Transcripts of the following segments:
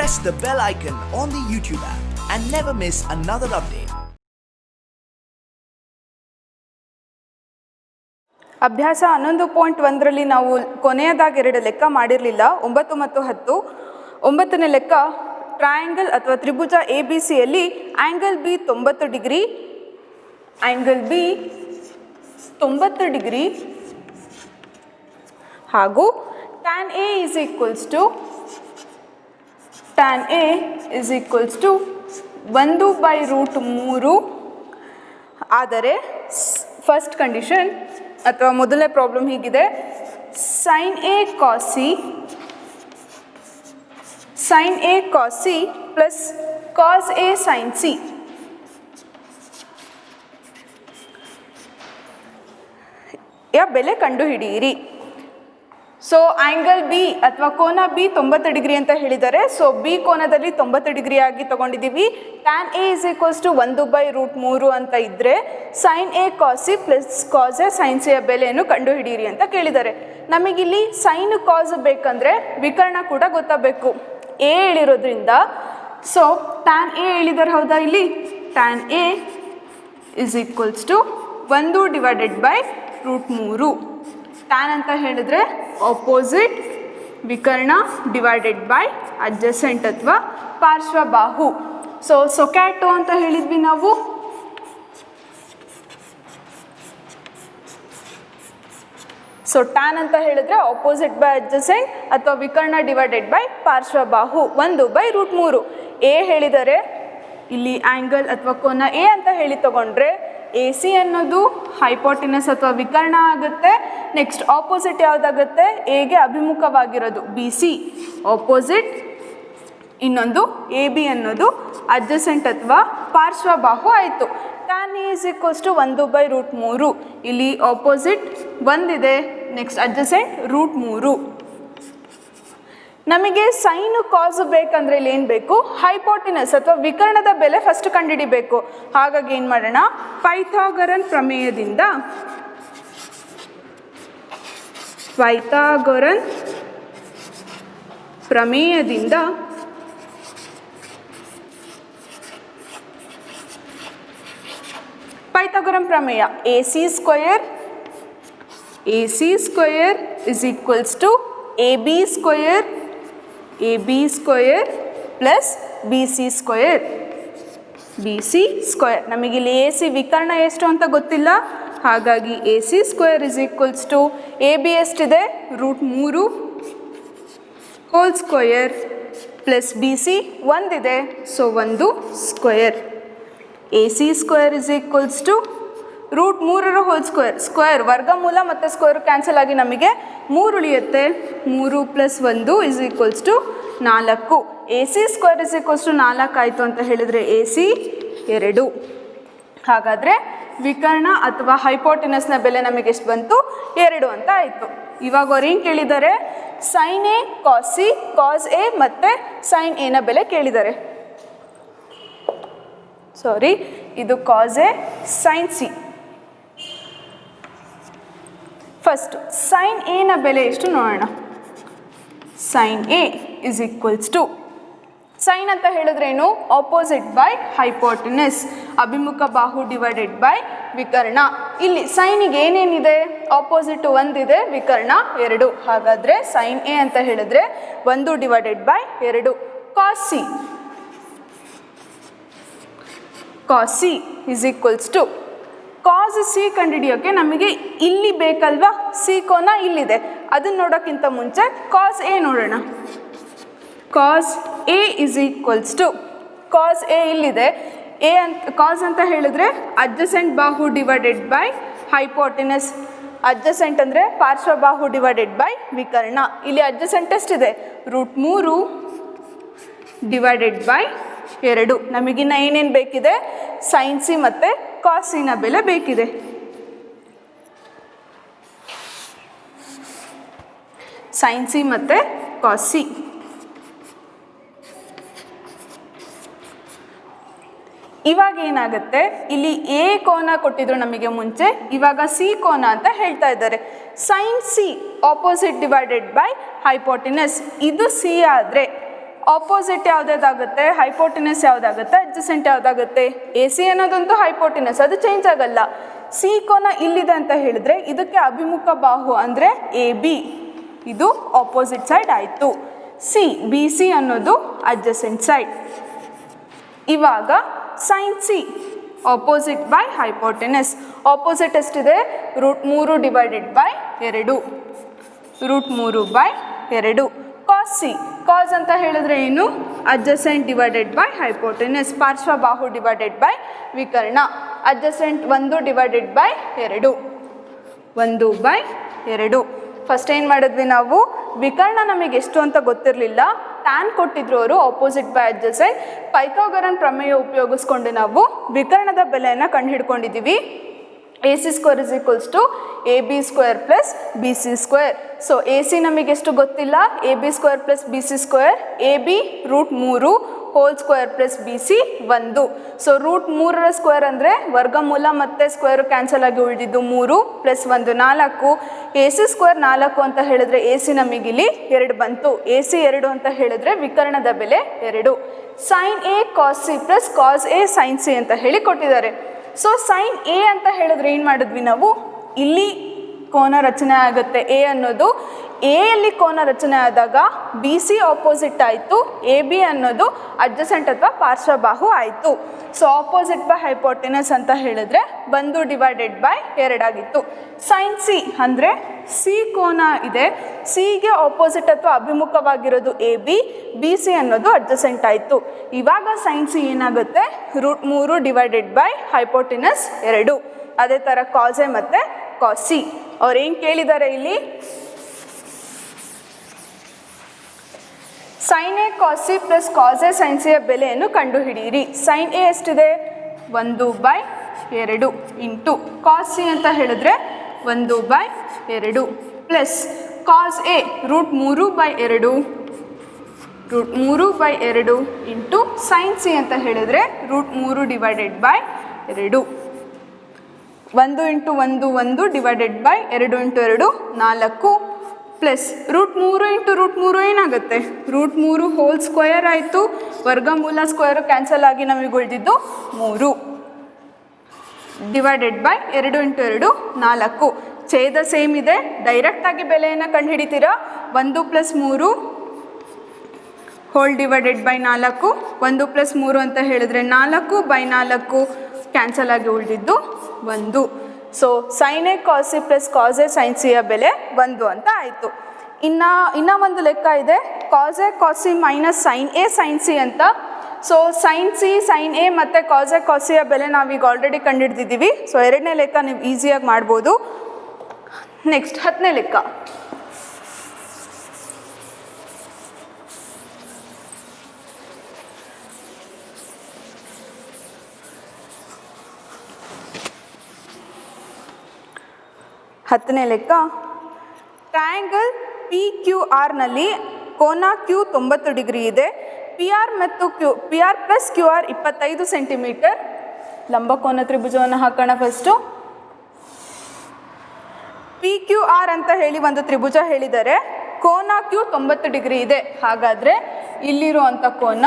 press the bell icon on the YouTube app and never miss another update. ಅಭ್ಯಾಸ 11.1ರಲ್ಲಿ ನಾವು ಕೊನೆಯದಾಗಿ 2 ಲೆಕ್ಕ ಮಾಡಿರಲಿಲ್ಲ. 9 ಮತ್ತು 10. 9ನೇ ಲೆಕ್ಕ ಟ್ರಯಾಂಗಲ್ ಅಥವಾ ತ್ರಿಭುಜ ABCಯಲ್ಲಿ angle B 90 degree, angle B 90 degree ಹಾಗೂ tan A is equals to 1/√3 ಆದರೆ ಫಸ್ಟ್ ಕಂಡೀಷನ್ ಅಥವಾ ಮೊದಲನೇ ಪ್ರಾಬ್ಲಮ್ ಹೀಗಿದೆ, sin A cos C plus cos A sin C. ಬೆಲೆ ಕಂಡುಹಿಡಿಯಿರಿ. ಸೊ ಆಂಗಲ್ ಬಿ ಅಥವಾ ಕೋನ ಬಿ 90 ಡಿಗ್ರಿ ಅಂತ ಹೇಳಿದ್ದಾರೆ. ಸೊ ಬಿ ಕೋನದಲ್ಲಿ 90 ಡಿಗ್ರಿ ಆಗಿ ತಗೊಂಡಿದ್ದೀವಿ. Tan A is equals to 1/√3 ಅಂತ ಇದ್ದರೆ sine A cos C plus cos A sine ಸಿಯ ಬೆಲೆಯನ್ನು ಕಂಡುಹಿಡಿಯಿರಿ ಅಂತ ಕೇಳಿದ್ದಾರೆ. ನಮಗಿಲ್ಲಿ ಸೈನ್ ಕಾಸ್ ಬೇಕಂದರೆ ವಿಕರ್ಣ ಕೂಡ ಗೊತ್ತಾಗಬೇಕು. ಎ ಹೇಳಿರೋದ್ರಿಂದ ಸೊ ಟ್ಯಾನ್ ಎ ಹೇಳಿದಾರೆ ಹೌದಾ, ಇಲ್ಲಿ tan A is equals to 1/√3. Tan ಅಂತ ಹೇಳಿದ್ರೆ ಆಪೋಸಿಟ್ ವಿಕರ್ಣ ಡಿವೈಡೆಡ್ ಬೈ ಅಡ್ಜಸೆಂಟ್ ಅಥವಾ ಪಾರ್ಶ್ವಬಾಹು. ಸೊ ಸೊಕ್ಯಾಟೋ ಅಂತ ಹೇಳಿದ್ವಿ ನಾವು. ಸೊ ಟ್ಯಾನ್ ಅಂತ ಹೇಳಿದ್ರೆ ಆಪೋಸಿಟ್ ಬೈ ಅಡ್ಜಸೆಂಟ್ ಅಥವಾ ವಿಕರ್ಣ ಡಿವೈಡೆಡ್ ಬೈ ಪಾರ್ಶ್ವಬಾಹು 1/√3. ಎ ಹೇಳಿದರೆ ಇಲ್ಲಿ ಆಂಗಲ್ ಅಥವಾ ಕೋನ ಎ ಅಂತ ಹೇಳಿ ತಗೊಂಡ್ರೆ ಎ ಸಿ ಅನ್ನೋದು ಹೈಪೋಟಿನಸ್ ಅಥವಾ ವಿಕರ್ಣ ಆಗುತ್ತೆ. ನೆಕ್ಸ್ಟ್ ಆಪೋಸಿಟ್ ಯಾವುದಾಗುತ್ತೆ, ಎಗೆ ಅಭಿಮುಖವಾಗಿರೋದು ಬಿ ಸಿ ಆಪೋಸಿಟ್, ಇನ್ನೊಂದು ಎ ಬಿ ಅನ್ನೋದು ಅಡ್ಜಸೆಂಟ್ ಅಥವಾ ಪಾರ್ಶ್ವಬಾಹು ಆಯಿತು. Tan A is equals to 1/√3. ಇಲ್ಲಿ ಆಪೋಸಿಟ್ 1 ಇದೆ, ನೆಕ್ಸ್ಟ್ ಅಡ್ಜಸೆಂಟ್ √3. ನಮಗೆ ಸೈನು ಕಾಸ್ ಬೇಕಂದ್ರೆ ಇಲ್ಲಿ ಏನು ಬೇಕು, ಹೈಪೋಟಿನಸ್ ಅಥವಾ ವಿಕರ್ಣದ ಬೆಲೆ ಫಸ್ಟ್ ಕಂಡುಹಿಡಿಬೇಕು. ಹಾಗಾಗಿ ಏನು ಮಾಡೋಣ, ಪೈಥಾಗರನ್ ಪ್ರಮೇಯದಿಂದ ಪೈಥಾಗರನ್ ಪ್ರಮೇಯ AC square is equals to AB plus BC square. ನಮಗಿಲ್ಲಿ AC ವಿಕರ್ಣ ಎಷ್ಟು ಅಂತ ಗೊತ್ತಿಲ್ಲ, ಹಾಗಾಗಿ AC square is equals to AB ಎಷ್ಟಿದೆ √3 ಹೋಲ್ ಸ್ಕ್ವೇರ್ ಪ್ಲಸ್ BC 1 ಇದೆ, so 1 square. AC square is equals to √3 whole square ವರ್ಗಮೂಲ ಮತ್ತು ಸ್ಕ್ವೇರ್ ಕ್ಯಾನ್ಸಲ್ ಆಗಿ ನಮಗೆ 3 ಉಳಿಯುತ್ತೆ. 3 + 1 is equals to 4. AC square is equals to 4 ಆಯಿತು ಅಂತ ಹೇಳಿದರೆ AC 2. ಹಾಗಾದರೆ ವಿಕರ್ಣ ಅಥವಾ ಹೈಪೋಟಿನಸ್ನ ಬೆಲೆ ನಮಗೆ ಎಷ್ಟು ಬಂತು, 2 ಅಂತ ಆಯಿತು. ಇವಾಗ ಅವ್ರು ಏನು ಕೇಳಿದ್ದಾರೆ, sine A cos C, cos A ಮತ್ತು ಸೈನ್ ಎನ ಬೆಲೆ ಕೇಳಿದ್ದಾರೆ. ಇದು cos A sine C. First sine ಎನ ಬೆಲೆ ಎಷ್ಟು ನೋಡೋಣ. Sine A is equals to, sine ಅಂತ ಹೇಳಿದ್ರೇನು, ಆಪೋಸಿಟ್ ಬೈ ಹೈಪೋಟಿನಸ್, ಅಭಿಮುಖ ಬಾಹು ಡಿವೈಡೆಡ್ ಬೈ ವಿಕರ್ಣ. ಇಲ್ಲಿ ಸೈನಿಗೆ ಏನೇನಿದೆ, ಆಪೋಸಿಟ್ 1 ಇದೆ, ವಿಕರ್ಣ 2. ಹಾಗಾದರೆ ಸೈನ್ ಎ ಅಂತ ಹೇಳಿದ್ರೆ 1/2. Cos C is equals to, cos C ಕಂಡುಹಿಡಿಯೋಕ್ಕೆ ನಮಗೆ ಇಲ್ಲಿ ಬೇಕಲ್ವಾ, ಸಿ ಕೋನ ಇಲ್ಲಿದೆ. ಅದನ್ನು ನೋಡೋಕ್ಕಿಂತ ಮುಂಚೆ ಕಾಸ್ ಎ ನೋಡೋಣ. Cos A is equals to, cos A ಇಲ್ಲಿದೆ. ಎ ಅಂತ ಕಾಸ್ ಅಂತ ಹೇಳಿದ್ರೆ ಅಡ್ಜಸೆಂಟ್ ಬಾಹು ಡಿವೈಡೆಡ್ ಬೈ ಹೈಪೋಟಿನಸ್. ಅಡ್ಜಸೆಂಟ್ ಅಂದರೆ ಪಾರ್ಶ್ವಬಾಹು ಡಿವೈಡೆಡ್ ಬೈ ವಿಕರ್ಣ. ಇಲ್ಲಿ ಅಡ್ಜಸೆಂಟ್ ಎಷ್ಟಿದೆ, √3 ಡಿವೈಡೆಡ್ ಬೈ 2. ನಮಗಿನ್ನ ಏನೇನು ಬೇಕಿದೆ, ಸೈನ್ ಸಿ ಮತ್ತು ಕಾಸ್ ಸಿನ ಬೆಲೆ ಬೇಕಿದೆ. ಸೈನ್ ಸಿ ಮತ್ತು ಕಾಸ್ ಸಿ. ಇವಾಗ ಏನಾಗುತ್ತೆ, ಇಲ್ಲಿ ಎ ಕೋನ ಕೊಟ್ಟಿದ್ರು ನಮಗೆ ಮುಂಚೆ, ಇವಾಗ ಸಿ ಕೋನ ಅಂತ ಹೇಳ್ತಾ ಇದ್ದಾರೆ. Sine C opposite divided by hypotenuse, ಇದು ಸಿ ಆದರೆ ಆಪೋಸಿಟ್ ಯಾವುದಾಗುತ್ತೆ, ಹೈಪೋಟಿನಸ್ ಯಾವುದಾಗುತ್ತೆ, ಅಡ್ಜಸೆಂಟ್ ಯಾವುದಾಗುತ್ತೆ. ಎ ಸಿ ಅನ್ನೋದಂತೂ ಹೈಪೋಟಿನಸ್, ಅದು ಚೇಂಜ್ ಆಗಲ್ಲ. ಸಿ ಕೋನ ಇಲ್ಲಿದೆ ಅಂತ ಹೇಳಿದ್ರೆ ಇದಕ್ಕೆ ಅಭಿಮುಖ ಬಾಹು ಅಂದರೆ ಎ ಬಿ, ಇದು ಆಪೋಸಿಟ್ ಸೈಡ್ ಆಯಿತು. ಸಿ ಬಿ ಸಿ ಅನ್ನೋದು ಅಡ್ಜಸೆಂಟ್ ಸೈಡ್. ಇವಾಗ sine C opposite by hypotenuse. Opposite ಎಷ್ಟಿದೆ, √3 divided by 2, √3/2. Cos C, cos ಅಂತ ಹೇಳಿದ್ರೆ ಏನು, adjacent divided by hypotenuse, ಪಾರ್ಶ್ವಬಾಹು divided by ವಿಕರ್ಣ. Adjacent 1 divided by 2, 1/2. ಫಸ್ಟ್ ಏನು ಮಾಡಿದ್ವಿ ನಾವು, ವಿಕರ್ಣ ನಮಗೆ ಎಷ್ಟು ಅಂತ ಗೊತ್ತಿರಲಿಲ್ಲ, ಟ್ಯಾನ್ ಕೊಟ್ಟಿದ್ರು ಅವರು ಆಪೋಸಿಟ್ ಬೈ ಅಡ್ಜಸೆಂಟ್. ಪೈಥಾಗರನ್ ಪ್ರಮೇಯ ಉಪಯೋಗಿಸ್ಕೊಂಡು ನಾವು ವಿಕರ್ಣದ ಬೆಲೆಯನ್ನು ಕಂಡುಹಿಡ್ಕೊಂಡಿದ್ದೀವಿ. AC² = AB² + BC². So A C ನಮಗೆ ಎಷ್ಟು ಗೊತ್ತಿಲ್ಲ, AB² + BC², AB √3 whole square plus B C 1. So √3 square ಅಂದರೆ ವರ್ಗಮೂಲ ಮತ್ತು ಸ್ಕ್ವೇರು ಕ್ಯಾನ್ಸಲ್ ಆಗಿ ಉಳಿದಿದ್ದು 3 + 1 4. AC² 4 ಅಂತ ಹೇಳಿದ್ರೆ ಎ ಸಿ ನಮಗಿಲ್ಲಿ 2 ಬಂತು. AC 2 ಅಂತ ಹೇಳಿದ್ರೆ ವಿಕರ್ಣದ ಬೆಲೆ 2. Sine A cos C plus cos A sine C ಅಂತ ಹೇಳಿ ಕೊಟ್ಟಿದ್ದಾರೆ. ಸೊ ಸೈನ್ ಎ ಅಂತ ಹೇಳಿದ್ರೆ ಏನು ಮಾಡಿದ್ವಿ ನಾವು, ಇಲ್ಲಿ ಕೋನ ರಚನೆ ಆಗುತ್ತೆ ಎ ಅನ್ನೋದು. ಎಯಲ್ಲಿ ಕೋನ ರಚನೆ ಆದಾಗ ಬಿ ಸಿ ಆಪೋಸಿಟ್ ಆಯಿತು, ಎ ಬಿ ಅನ್ನೋದು ಅಡ್ಜಸೆಂಟ್ ಅಥವಾ ಪಾರ್ಶ್ವಬಾಹು ಆಯಿತು. ಸೊ ಆಪೋಸಿಟ್ ಬೈ ಹೈಪೋಟೆನಸ್ ಅಂತ ಹೇಳಿದ್ರೆ 1 ಡಿವೈಡೆಡ್ ಬೈ 2 ಆಗಿತ್ತು. ಸೈನ್ ಸಿ ಅಂದರೆ ಸಿ ಕೋನ ಇದೆ, ಸಿಗೆ ಆಪೋಸಿಟ್ ಅಥವಾ ಅಭಿಮುಖವಾಗಿರೋದು ಎ ಬಿ, ಬಿ ಸಿ ಅನ್ನೋದು ಅಡ್ಜಸೆಂಟ್ ಆಯಿತು. ಇವಾಗ ಸೈನ್ ಸಿ ಏನಾಗುತ್ತೆ, √3 ಡಿವೈಡೆಡ್ ಬೈ ಹೈಪೋಟೆನಸ್ 2. ಅದೇ ಥರ ಕಾಸ್ ಎ ಮತ್ತು ಕಾಸ್ ಸಿ. ಅವ್ರೇನು ಕೇಳಿದ್ದಾರೆ ಇಲ್ಲಿ, sine A cos C plus cos A sine ಸಿಯ ಬೆಲೆಯನ್ನು ಕಂಡುಹಿಡಿಯಿರಿ. ಸೈನ್ ಎ ಎಷ್ಟಿದೆ, 1/2 ಇಂಟು ಕಾಸ್ ಸಿ ಅಂತ ಹೇಳಿದ್ರೆ 1/2 plus cos A √3/2 into sine C ಅಂತ ಹೇಳಿದ್ರೆ √3 divided by 2. 1 × 1 1 divided by 2 × 2 4 plus √3 × √3 ಏನಾಗುತ್ತೆ, √3 ಹೋಲ್ ಸ್ಕ್ವಯರ್ ಆಯಿತು, ವರ್ಗಮೂಲ ಸ್ಕ್ವೇರು ಕ್ಯಾನ್ಸಲ್ ಆಗಿ ನಮಗೆ ಉಳಿದಿದ್ದು 3 ಡಿವೈಡೆಡ್ ಬೈ 2 × 2 4. ಛೇದ ಸೇಮ್ ಇದೆ, ಡೈರೆಕ್ಟಾಗಿ ಬೆಲೆಯನ್ನು ಕಂಡುಹಿಡಿತೀರಾ. 1 + 3 ಹೋಲ್ ಡಿವೈಡೆಡ್ ಬೈ 4, 1 + 3 ಅಂತ ಹೇಳಿದ್ರೆ 4/4 ಕ್ಯಾನ್ಸಲ್ ಆಗಿ ಉಳಿದಿದ್ದು 1. So sine A cos C plus cos A sine ಸಿಯ ಬೆಲೆ 1 ಅಂತ ಆಯಿತು. ಇನ್ನೂ ಒಂದು ಲೆಕ್ಕ ಇದೆ, cos A cos C minus sine A sine C ಅಂತ. So sine C sine A ಮತ್ತು ಕಾಸ್ ಎ ಕಾಸ್ ಸಿಯ ಬೆಲೆ ನಾವೀಗ ಆಲ್ರೆಡಿ ಕಂಡುಹಿಡ್ದಿದ್ದೀವಿ. ಸೊ 2ನೇ ಲೆಕ್ಕ ನೀವು ಈಸಿಯಾಗಿ ಮಾಡ್ಬೋದು. ನೆಕ್ಸ್ಟ್ 10ನೇ ಲೆಕ್ಕ. ಟ್ರಯಾಂಗಲ್ ಪಿ ಕ್ಯೂ ಆರ್ನಲ್ಲಿ ಕೋನ ಕ್ಯೂ 90 ಡಿಗ್ರಿ ಇದೆ. ಪಿ ಆರ್ ಮತ್ತು P R plus Q R 25 centimetre. ಲಂಬಕೋನ ತ್ರಿಭುಜವನ್ನು ಹಾಕೋಣ. ಫಸ್ಟು ಪಿ ಕ್ಯೂ ಆರ್ ಅಂತ ಹೇಳಿ ಒಂದು ತ್ರಿಭುಜ ಹೇಳಿದ್ದಾರೆ. ಕೋನ ಕ್ಯೂ 90 ಡಿಗ್ರಿ ಇದೆ. ಹಾಗಾದರೆ ಇಲ್ಲಿರುವಂಥ ಕೋನ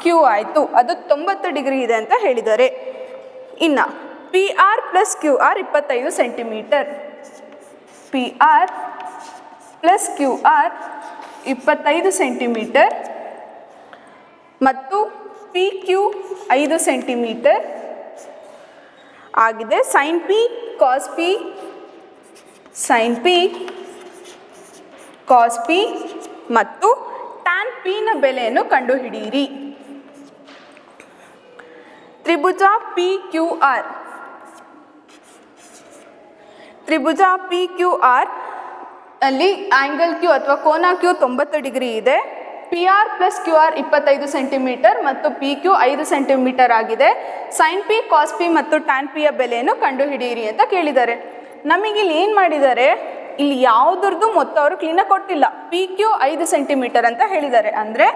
ಕ್ಯೂ ಆಯಿತು, ಅದು 90 ಡಿಗ್ರಿ ಇದೆ ಅಂತ ಹೇಳಿದ್ದಾರೆ. ಇನ್ನು P R plus Q R 25 centimetre. P R plus Q R 25 centimetre ಮತ್ತು ಪಿ ಕ್ಯೂ 5 ಸೆಂಟಿಮೀಟರ್ ಆಗಿದೆ. Sine P cos P, sine P cos P ಮತ್ತು ಟ್ಯಾನ್ ಪಿನ ಬೆಲೆಯನ್ನು ಕಂಡುಹಿಡಿಯಿರಿ. ತ್ರಿಭುಜ ಪಿ ಕ್ಯೂ ಆರ್, ತ್ರಿಭುಜ ಪಿ ಕ್ಯೂ ಆರ್ ಅಲ್ಲಿ ಆ್ಯಂಗಲ್ ಕ್ಯೂ ಅಥವಾ ಕೋನ ಕ್ಯೂ 90 ಡಿಗ್ರಿ ಇದೆ. P R plus Q R 25 centimetre ಮತ್ತು ಪಿ ಕ್ಯೂ 5 ಸೆಂಟಿಮೀಟರ್ ಆಗಿದೆ. ಸೈನ್ ಪಿ ಕಾಸ್ ಪಿ ಮತ್ತು ಟ್ಯಾನ್ ಪಿಯ ಬೆಲೆಯನ್ನು ಕಂಡುಹಿಡಿಯಿರಿ ಅಂತ ಕೇಳಿದ್ದಾರೆ. ನಮಗಿಲ್ಲಿ ಏನು ಮಾಡಿದ್ದಾರೆ, ಇಲ್ಲಿ ಯಾವುದ್ರದ್ದು ಮೊತ್ತ ಅವರು ಕ್ಲೀನಾಗಿ ಕೊಟ್ಟಿಲ್ಲ. ಪಿ ಕ್ಯೂ 5 ಸೆಂಟಿಮೀಟರ್ ಅಂತ ಹೇಳಿದ್ದಾರೆ, ಅಂದರೆ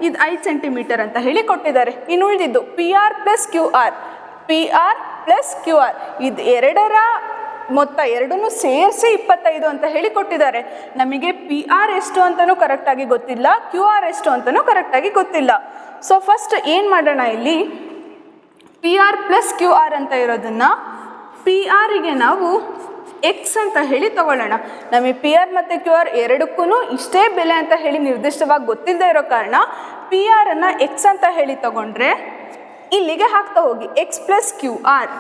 ಇದು 5 ಸೆಂಟಿಮೀಟರ್ ಅಂತ ಹೇಳಿ ಕೊಟ್ಟಿದ್ದಾರೆ. ಇನ್ನು ಉಳಿದಿದ್ದು P R plus Q R, P R plus Q R, ಇದು ಎರಡರ ಮೊತ್ತ ಎರಡನ್ನೂ ಸೇರಿಸಿ 25 ಅಂತ ಹೇಳಿ ಕೊಟ್ಟಿದ್ದಾರೆ. ನಮಗೆ ಪಿ ಆರ್ ಎಷ್ಟು ಅಂತಲೂ ಕರೆಕ್ಟಾಗಿ ಗೊತ್ತಿಲ್ಲ, ಕ್ಯೂ ಆರ್ ಎಷ್ಟು ಅಂತಲೂ ಕರೆಕ್ಟಾಗಿ ಗೊತ್ತಿಲ್ಲ. ಸೊ ಫಸ್ಟ್ ಏನು ಮಾಡೋಣ, ಇಲ್ಲಿ P R plus Q R ಅಂತ ಇರೋದನ್ನು ಪಿ ಆರಿಗೆ ನಾವು ಎಕ್ಸ್ ಅಂತ ಹೇಳಿ ತಗೊಳ್ಳೋಣ. ನಮಗೆ ಪಿ ಆರ್ ಮತ್ತು ಕ್ಯೂ ಆರ್ ಎರಡಕ್ಕೂ ಇಷ್ಟೇ ಬೆಲೆ ಅಂತ ಹೇಳಿ ನಿರ್ದಿಷ್ಟವಾಗಿ ಗೊತ್ತಿಲ್ಲದೆ ಇರೋ ಕಾರಣ ಪಿ ಆರನ್ನು ಎಕ್ಸ್ ಅಂತ ಹೇಳಿ ತಗೊಂಡ್ರೆ ಇಲ್ಲಿಗೆ ಹಾಕ್ತಾ ಹೋಗಿ X plus Q R.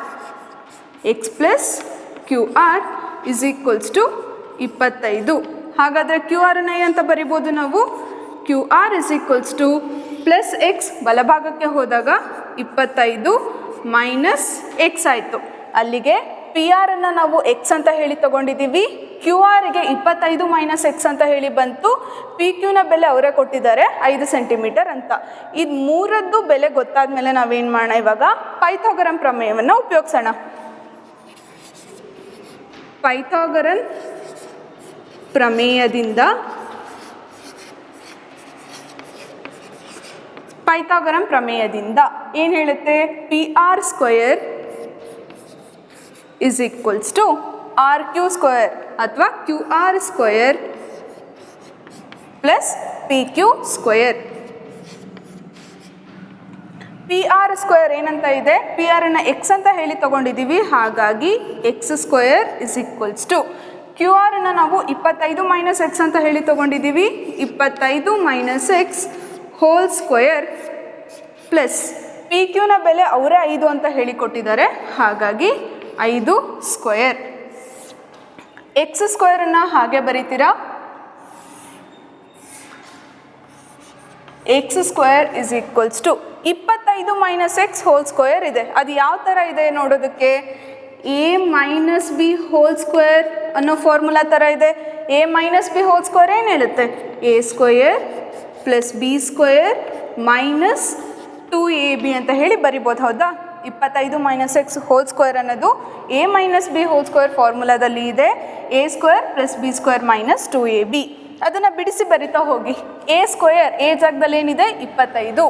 X plus Q R is equals to 25. ಹಾಗಾದರೆ ಕ್ಯೂ ಆರನ್ನು ಏನಂತ ಬರಿಬೋದು ನಾವು, Q R is equals to plus X, ಬಲಭಾಗಕ್ಕೆ ಹೋದಾಗ 25 ಮೈನಸ್ ಎಕ್ಸ್ ಆಯಿತು. ಅಲ್ಲಿಗೆ ಪಿ ಆರನ್ನು ನಾವು ಎಕ್ಸ್ ಅಂತ ಹೇಳಿ ತೊಗೊಂಡಿದ್ದೀವಿ, ಕ್ಯೂ ಆರಿಗೆ 25 ಮೈನಸ್ ಎಕ್ಸ್ ಅಂತ ಹೇಳಿ ಬಂತು. ಪಿ ಕ್ಯೂನ ಬೆಲೆ ಅವರೇ ಕೊಟ್ಟಿದ್ದಾರೆ 5 ಸೆಂಟಿಮೀಟರ್ ಅಂತ. ಇದು ಮೂರದ್ದು ಬೆಲೆ ಗೊತ್ತಾದ ಮೇಲೆ ನಾವೇನು ಮಾಡೋಣ, ಇವಾಗ ಪೈಥಾಗರನ್ ಪ್ರಮೇಯವನ್ನು ಉಪಯೋಗಿಸೋಣ. ಪೈಥಾಗರನ್ ಪ್ರಮೇಯದಿಂದ ಏನು ಹೇಳುತ್ತೆ, P R square is equals to R Q square ಅಥವಾ Q R square plus P Q square. P R square ಏನಂತ ಇದೆ, ಪಿ ಆರನ್ನು ಎಕ್ಸ್ ಅಂತ ಹೇಳಿ ತಗೊಂಡಿದ್ದೀವಿ, ಹಾಗಾಗಿ X square is equals to Q ಆರನ್ನು ನಾವು 25 ಮೈನಸ್ ಎಕ್ಸ್ ಅಂತ ಹೇಳಿ ತಗೊಂಡಿದ್ದೀವಿ, 25 minus X whole square plus P ಕ್ಯೂನ ಬೆಲೆ ಅವರೇ 5 ಅಂತ ಹೇಳಿ ಕೊಟ್ಟಿದ್ದಾರೆ, ಹಾಗಾಗಿ 5 ಸ್ಕ್ವಯರ್. ಎಕ್ಸ್ ಸ್ಕ್ವಯರನ್ನು ಹಾಗೆ ಬರೀತೀರಾ, X square is equals to 25 minus X whole square ಇದೆ. ಅದು ಯಾವ ಥರ ಇದೆ ನೋಡೋದಕ್ಕೆ, A minus B whole square ಅನ್ನೋ ಫಾರ್ಮುಲಾ ಥರ ಇದೆ. A minus B whole square ಏನು ಹೇಳುತ್ತೆ, A square plus B square minus 2ab ಅಂತ ಹೇಳಿ ಬರಿಬೋದು, ಹೌದಾ. 25 ಮೈನಸ್ ಎಕ್ಸ್ ಹೋಲ್ ಸ್ಕ್ವಯರ್ ಅನ್ನೋದು A minus B whole square ಫಾರ್ಮುಲಾದಲ್ಲಿ ಇದೆ, A square plus B square minus 2ab. ಅದನ್ನು ಬಿಡಿಸಿ ಬರಿತಾ ಹೋಗಿ. ಎ ಸ್ಕ್ವಯರ್ ಎ ಜಾಗದಲ್ಲಿ ಏನಿದೆ 25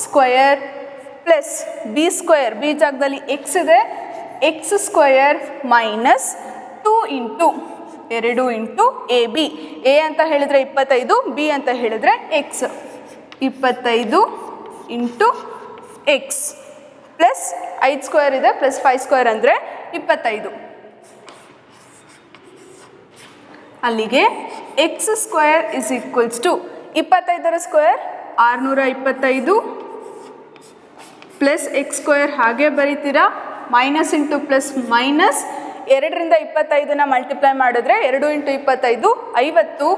square plus B square B ಜಾಗದಲ್ಲಿ ಎಕ್ಸ್ ಇದೆ, X square minus 2 into A B. A ಅಂತ ಹೇಳಿದರೆ 25, ಬಿ ಅಂತ ಹೇಳಿದರೆ X. 25 into X plus 5 square ಇದೆ ಪ್ಲಸ್ 5 ಸ್ಕ್ವೇರ್ ಅಂದರೆ 25. ಅಲ್ಲಿಗೆ X square is equals to 25ರ ಸ್ಕ್ವೇರ್ 625 ಪ್ಲಸ್ ಎಕ್ಸ್ ಸ್ಕ್ವೇರ್ ಹಾಗೆ ಬರೀತೀರಾ, ಮೈನಸ್ ಇಂಟು ಪ್ಲಸ್ ಮೈನಸ್, 2ರಿಂದ 25ನ ಮಲ್ಟಿಪ್ಲೈ ಮಾಡಿದ್ರೆ 2 ಇಂಟು 25 50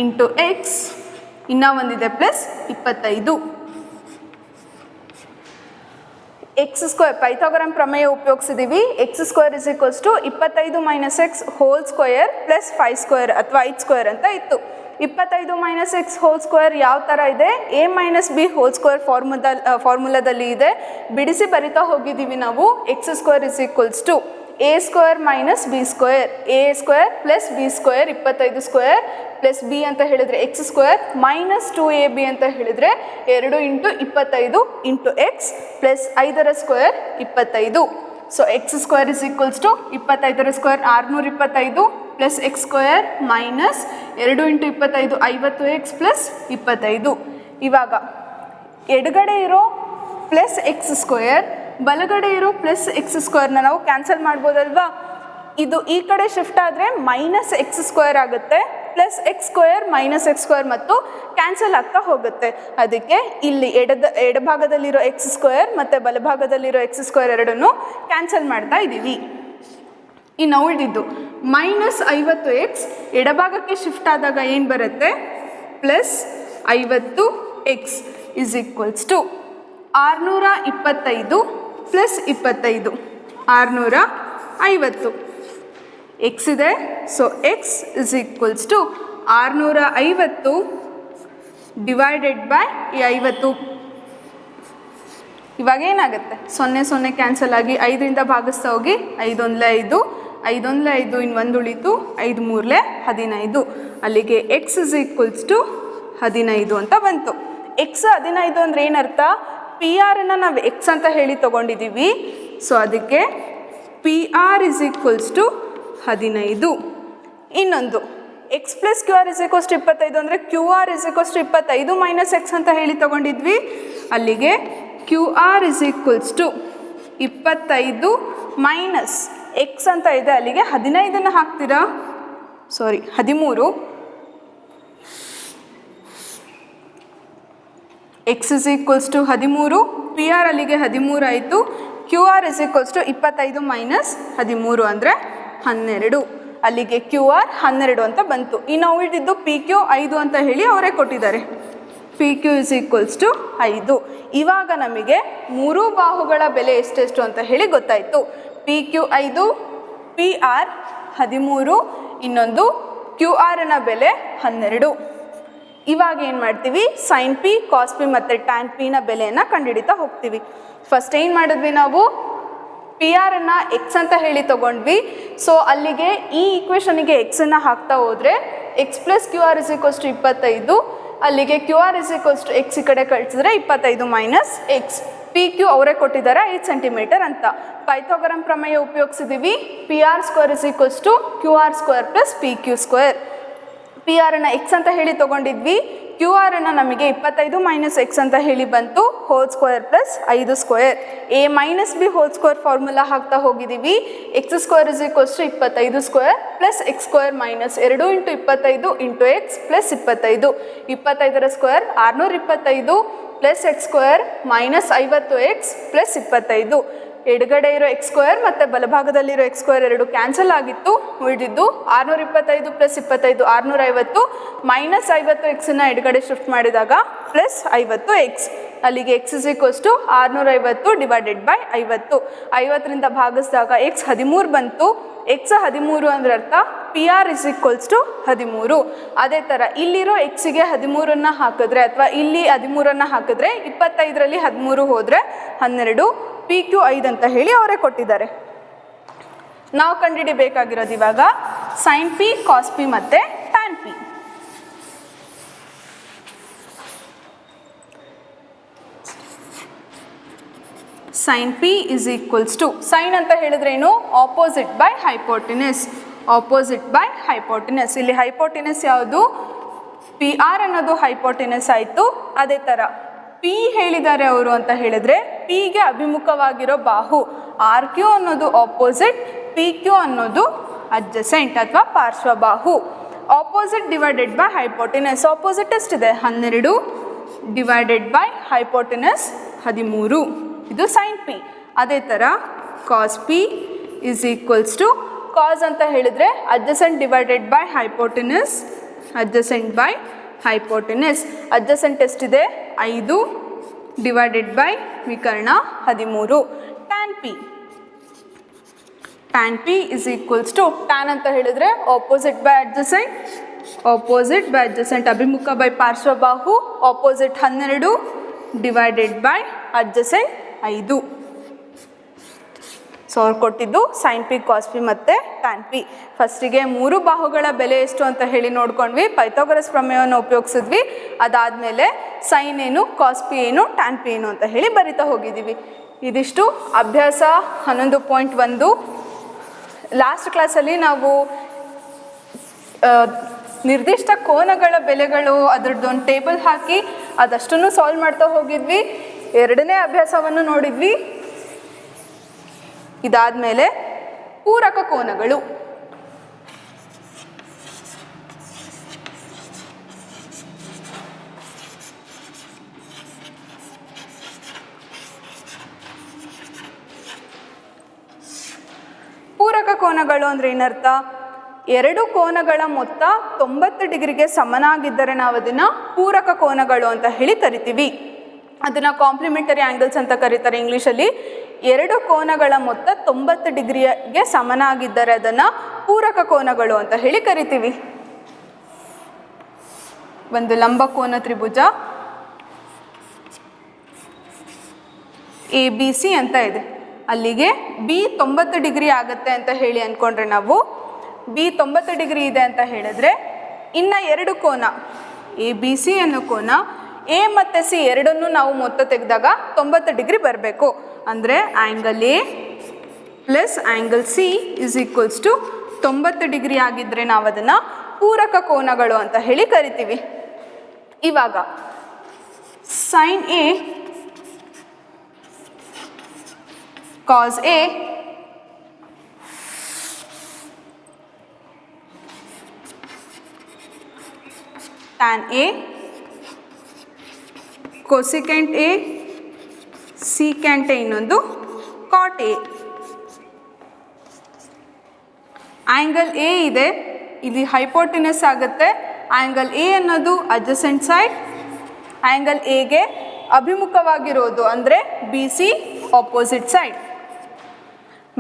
ಇಂಟು ಎಕ್ಸ್, ಇನ್ನೂ ಒಂದಿದೆ ಪ್ಲಸ್ 25. ಎಕ್ಸ್ ಸ್ಕ್ವೇರ್ ಪೈಥಾಗರನ್ ಪ್ರಮೇಯ ಉಪಯೋಗಿಸಿದ್ದೀವಿ. X square is equals to 25 minus X whole square plus 5 square ಅಥವಾ 5 ಸ್ಕ್ವೇರ್ ಅಂತ ಇತ್ತು. 25 ಮೈನಸ್ ಎಕ್ಸ್ ಹೋಲ್ ಸ್ಕ್ವೇರ್ ಯಾವ ಥರ ಇದೆ, A minus B whole square ಫಾರ್ಮುಲಾದಲ್ಲಿ ಇದೆ. ಬಿಡಿಸಿ ಬರಿತಾ ಹೋಗಿದ್ದೀವಿ ನಾವು. X square is equals to A square minus B square, A square plus B square 25 square plus B ಅಂತ ಹೇಳಿದರೆ ಎಕ್ಸ್ ಸ್ಕ್ವೇರ್ ಮೈನಸ್ 2ab ಅಂತ ಹೇಳಿದರೆ 2 ಇಂಟು 25 ಇಂಟು ಎಕ್ಸ್ ಪ್ಲಸ್ 5ರ square 25. So X square is equals to 25ರ square 625 plus X square minus 2 into 25 50x plus 25. ಇವಾಗ ಎಡಗಡೆ ಇರೋ plus X square, ಬಲಗಡೆ ಇರೋ ಪ್ಲಸ್ ಎಕ್ಸ್ ಸ್ಕ್ವೇರ್ನ ನಾವು ಕ್ಯಾನ್ಸಲ್ ಮಾಡ್ಬೋದಲ್ವಾ. ಇದು ಈ ಕಡೆ ಶಿಫ್ಟ್ ಆದರೆ ಮೈನಸ್ ಎಕ್ಸ್ ಸ್ಕ್ವೇರ್ ಆಗುತ್ತೆ, plus X square minus X square ಮತ್ತು ಕ್ಯಾನ್ಸಲ್ ಆಗ್ತಾ ಹೋಗುತ್ತೆ. ಅದಕ್ಕೆ ಇಲ್ಲಿ ಎಡಭಾಗದಲ್ಲಿರೋ ಎಕ್ಸ್ ಸ್ಕ್ವೇರ್ ಮತ್ತು ಬಲಭಾಗದಲ್ಲಿರೋ ಎಕ್ಸ್ ಸ್ಕ್ವೇರ್ ಎರಡನ್ನೂ ಕ್ಯಾನ್ಸಲ್ ಮಾಡ್ತಾ ಇದ್ದೀವಿ. ಇನ್ನು ಉಳಿದಿದ್ದು ಮೈನಸ್ 50x ಎಡಭಾಗಕ್ಕೆ ಶಿಫ್ಟ್ ಆದಾಗ ಏನು ಬರುತ್ತೆ, plus 50x is equals to 625 plus 25 650. X ಇದೆ, so X is equals to 650 divided by 50. ಇವಾಗ ಏನಾಗುತ್ತೆ, 0 0 ಕ್ಯಾನ್ಸಲ್ ಆಗಿ 5ರಿಂದ ಭಾಗಿಸ್ತಾ ಹೋಗಿ 5 1 5 5 1 5 ಇನ್ನು 1 ಉಳಿತು 5 3 15. ಅಲ್ಲಿಗೆ ಎಕ್ಸ್ ಇಸ್ ಈಕ್ವಲ್ಸ್ ಟು 15 ಅಂತ ಬಂತು. ಎಕ್ಸ್ 15 ಅಂದರೆ ಏನರ್ಥ, ಪಿ ಆರನ್ನು ನಾವು ಎಕ್ಸ್ ಅಂತ ಹೇಳಿ ತೊಗೊಂಡಿದ್ದೀವಿ. ಸೊ ಅದಕ್ಕೆ P R is equals to 15. ಇನ್ನೊಂದು X plus Q R is equals to 25 ಅಂದರೆ Q R is equals to 25 minus X ಅಂತ ಹೇಳಿ ತಗೊಂಡಿದ್ವಿ. ಅಲ್ಲಿಗೆ Q R is equals to 25 minus X ಅಂತ ಇದೆ, ಅಲ್ಲಿಗೆ 15 ಹಾಕ್ತೀರಾ, 13. X is equals to 13, P R ಅಲ್ಲಿಗೆ 13 ಆಯಿತು. Q R is equals to 25 minus 13 ಅಂದರೆ 12. ಅಲ್ಲಿಗೆ ಕ್ಯೂ ಆರ್ 12 ಅಂತ ಬಂತು. ಇನ್ನು ಉಳಿದಿದ್ದು ಪಿ ಕ್ಯೂ 5 ಅಂತ ಹೇಳಿ ಅವರೇ ಕೊಟ್ಟಿದ್ದಾರೆ. P Q is equals to 5. ಇವಾಗ ನಮಗೆ ಮೂರು ಬಾಹುಗಳ ಬೆಲೆ ಎಷ್ಟೆಷ್ಟು ಅಂತ ಹೇಳಿ ಗೊತ್ತಾಯಿತು. ಪಿ ಕ್ಯೂ 5, ಪಿ ಆರ್ 13, ಇನ್ನೊಂದು ಕ್ಯೂ ಆರ್ನ ಬೆಲೆ 12. ಇವಾಗ ಏನು ಮಾಡ್ತೀವಿ, ಸೈನ್ ಪಿ, ಕಾಸ್ ಪಿ ಮತ್ತು ಟ್ಯಾನ್ ಪಿನ ಬೆಲೆಯನ್ನು ಕಂಡುಹಿಡಿತಾ ಹೋಗ್ತೀವಿ. ಫಸ್ಟ್ ಏನು ಮಾಡಿದ್ವಿ ನಾವು, ಪಿ ಆರನ್ನು ಎಕ್ಸ್ ಅಂತ ಹೇಳಿ ತೊಗೊಂಡ್ವಿ. ಸೊ ಅಲ್ಲಿಗೆ ಈ ಈಕ್ವೇಷನಿಗೆ ಎಕ್ಸನ್ನು ಹಾಕ್ತಾ ಹೋದರೆ X plus Q R is equals to 25, ಅಲ್ಲಿಗೆ Q R is equals to X ಈ ಕಡೆ ಕಳಿಸಿದ್ರೆ 25 ಮೈನಸ್ ಎಕ್ಸ್. ಪಿ ಕ್ಯೂ ಅವರೇ ಕೊಟ್ಟಿದ್ದಾರೆ 5 ಸೆಂಟಿಮೀಟರ್ ಅಂತ. ಪೈಥಾಗರಂ ಪ್ರಮೇಯ ಉಪಯೋಗಿಸಿದ್ದೀವಿ. P R square is equals to Q R square plus P Q square. P ಆರನ್ನು ಎಕ್ಸ್ ಅಂತ ಹೇಳಿ ತೊಗೊಂಡಿದ್ವಿ, ಕ್ಯೂ ಆರನ್ನು ನಮಗೆ 25 ಮೈನಸ್ ಎಕ್ಸ್ ಅಂತ ಹೇಳಿ ಬಂತು, whole square plus 5 square. A minus B whole square formula ಹಾಕ್ತಾ ಹೋಗಿದ್ದೀವಿ. X square is equals to 25 square plus X square minus 2 into 25 into X plus 25. 25ರ square 625 plus X square minus 50 X plus 25. ಎಡಗಡೆ ಇರೋ X square ಮತ್ತು ಬಲಭಾಗದಲ್ಲಿರೋ X square ಎರಡು cancel ಆಗಿತ್ತು. ಉಳಿದಿದ್ದು 625 ಪ್ಲಸ್ 25 650 ಮೈನಸ್ 50 ಎಕ್ಸನ್ನು ಎಡಗಡೆ ಶಿಫ್ಟ್ ಮಾಡಿದಾಗ ಪ್ಲಸ್ 50 ಎಕ್ಸ್. ಅಲ್ಲಿಗೆ X is equals to 650 divided by 50. 50ರಿಂದ ಭಾಗಿಸಿದಾಗ ಎಕ್ಸ್ 13 ಬಂತು. ಎಕ್ಸ್ 13 ಅಂದ್ರೆ ಅರ್ಥ P R is equals to 13. ಅದೇ ಥರ ಇಲ್ಲಿರೋ ಎಕ್ಸಿಗೆ 13 ಹಾಕಿದ್ರೆ ಅಥವಾ ಇಲ್ಲಿ 13 ಹಾಕಿದ್ರೆ 25ರಲ್ಲಿ 13 ಹೋದರೆ 12. ಪಿ ಕ್ಯೂ 5 ಅಂತ ಹೇಳಿ ಅವರೇ ಕೊಟ್ಟಿದ್ದಾರೆ. ನಾವು ಕಂಡುಹಿಡಿಬೇಕಾಗಿರೋದು ಇವಾಗ ಸೈನ್ ಪಿ, ಕಾಸ್ ಪಿ ಮತ್ತು tan P. Sine P is equals to, sine ಅಂತ ಹೇಳಿದ್ರೇನು, opposite by hypotenuse. Opposite by hypotenuse. ಇಲ್ಲಿ ಹೈಪೋಟಿನಸ್ ಯಾವುದು, ಪಿ ಆರ್ ಅನ್ನೋದು ಹೈಪೋಟಿನಸ್ ಆಯಿತು. ಅದೇ ಥರ ಪಿ ಹೇಳಿದ್ದಾರೆ ಅವರು ಅಂತ ಹೇಳಿದ್ರೆ ಪಿಗೆ ಅಭಿಮುಖವಾಗಿರೋ ಬಾಹು ಆರ್ ಕ್ಯೂ ಅನ್ನೋದು ಆಪೋಸಿಟ್, ಪಿ ಕ್ಯೂ ಅನ್ನೋದು ಅಡ್ಜಸೆಂಟ್ ಅಥವಾ ಪಾರ್ಶ್ವಬಾಹು. Opposite divided by hypotenuse. Opposite ಎಷ್ಟಿದೆ, 12 ಡಿವೈಡೆಡ್ ಬೈ ಹೈಪೋಟಿನಸ್ 13. ಇದು ಸೈನ್ ಪಿ. ಅದೇ ಥರ cos P is equals to, cos ಅಂತ ಹೇಳಿದರೆ adjacent divided by hypotenuse, adjacent by hypotenuse. Adjacent ಎಷ್ಟಿದೆ, 5 ಡಿವೈಡೆಡ್ ಬೈ ವಿಕರ್ಣ 13. Tan P, tan P is equals to, tan ಅಂತ ಹೇಳಿದರೆ opposite by adjacent, opposite by adjacent ಅಭಿಮುಖ by ಪಾರ್ಶ್ವಬಾಹು, opposite 12 divided by adjacent 5. So ಅವ್ರು ಕೊಟ್ಟಿದ್ದು ಸೈನ್ ಪಿ, ಕಾಸ್ ಪಿ ಮತ್ತು tan P. ಫಸ್ಟಿಗೆ ಮೂರು ಬಾಹುಗಳ ಬೆಲೆ ಎಷ್ಟು ಅಂತ ಹೇಳಿ ನೋಡ್ಕೊಂಡ್ವಿ, ಪೈಥಾಗರಸ್ ಪ್ರಮೇಯವನ್ನು ಉಪಯೋಗಿಸಿದ್ವಿ. ಅದಾದಮೇಲೆ ಸೈನ್ ಏನು, ಕಾಸ್ ಪಿ ಏನು, ಟ್ಯಾನ್ ಪಿ ಏನು ಅಂತ ಹೇಳಿ ಬರಿತಾ ಹೋಗಿದ್ದೀವಿ. ಇದಿಷ್ಟು ಅಭ್ಯಾಸ 11.1. ಲಾಸ್ಟ್ ಕ್ಲಾಸಲ್ಲಿ ನಾವು ನಿರ್ದಿಷ್ಟ ಕೋನಗಳ ಬೆಲೆಗಳು ಅದರದ್ದೊಂದು ಟೇಬಲ್ ಹಾಕಿ ಅದಷ್ಟನ್ನು ಸಾಲ್ವ್ ಮಾಡ್ತಾ ಹೋಗಿದ್ವಿ. ಎರಡನೇ ಅಭ್ಯಾಸವನ್ನು ನೋಡಿದ್ವಿ. ಇದಾದಮೇಲೆ ಪೂರಕ ಕೋನಗಳು. ಪೂರಕ ಕೋನಗಳು ಅಂದರೆ ಏನರ್ಥ, ಎರಡು ಕೋನಗಳ ಮೊತ್ತ 90 ಡಿಗ್ರಿಗೆ ಸಮನಾಗಿದ್ದರೆ ನಾವು ಅದನ್ನು ಪೂರಕ ಕೋನಗಳು ಅಂತ ಹೇಳಿ ಕರಿತೀವಿ. ಅದನ್ನು ಕಾಂಪ್ಲಿಮೆಂಟರಿ ಆ್ಯಂಗಲ್ಸ್ ಅಂತ ಕರೀತಾರೆ ಇಂಗ್ಲೀಷಲ್ಲಿ. ಎರಡು ಕೋನಗಳ ಮೊತ್ತ 90 ಡಿಗ್ರಿಗೆ ಸಮನಾಗಿದ್ದರೆ ಅದನ್ನು ಪೂರಕ ಕೋನಗಳು ಅಂತ ಹೇಳಿ ಕರಿತೀವಿ. ಒಂದು ಲಂಬಕೋನ ತ್ರಿಭುಜ ಎ ಬಿ ಸಿ ಅಂತ ಇದೆ. ಅಲ್ಲಿಗೆ ಬಿ 90 ಡಿಗ್ರಿ ಆಗುತ್ತೆ ಅಂತ ಹೇಳಿ ಅಂದ್ಕೊಂಡ್ರೆ ನಾವು ಬಿ 90 ಡಿಗ್ರಿ ಇದೆ ಅಂತ ಹೇಳಿದ್ರೆ ಇನ್ನು ಎರಡು ಕೋನ ಎ ಬಿ ಸಿ ಅನ್ನೋ ಕೋನ ಎ ಮತ್ತು ಸಿ ಎರಡನ್ನೂ ನಾವು ಮೊತ್ತ ತೆಗೆದಾಗ 90 ಡಿಗ್ರಿ ಬರಬೇಕು. ಅಂದರೆ angle A plus angle C is equals to 90 degree ಆಗಿದ್ದರೆ ನಾವು ಅದನ್ನು ಪೂರಕ ಕೋನಗಳು ಅಂತ ಹೇಳಿ ಕರಿತೀವಿ. ಇವಾಗ sine A cos A tan A cosecant A secant A ಇನ್ನೊಂದು ಕಾಟ್ ಎ. ಆ್ಯಂಗಲ್ ಎ ಇದೆ, ಇಲ್ಲಿ ಹೈಪೋಟಿನಸ್ ಆಗುತ್ತೆ. ಆ್ಯಂಗಲ್ ಎ ಅನ್ನೋದು ಅಡ್ಜಸೆಂಟ್ ಸೈಡ್, ಆ್ಯಂಗಲ್ ಎಗೆ ಅಭಿಮುಖವಾಗಿರೋದು ಅಂದರೆ ಬಿ ಸಿ ಆಪೋಸಿಟ್ ಸೈಡ್.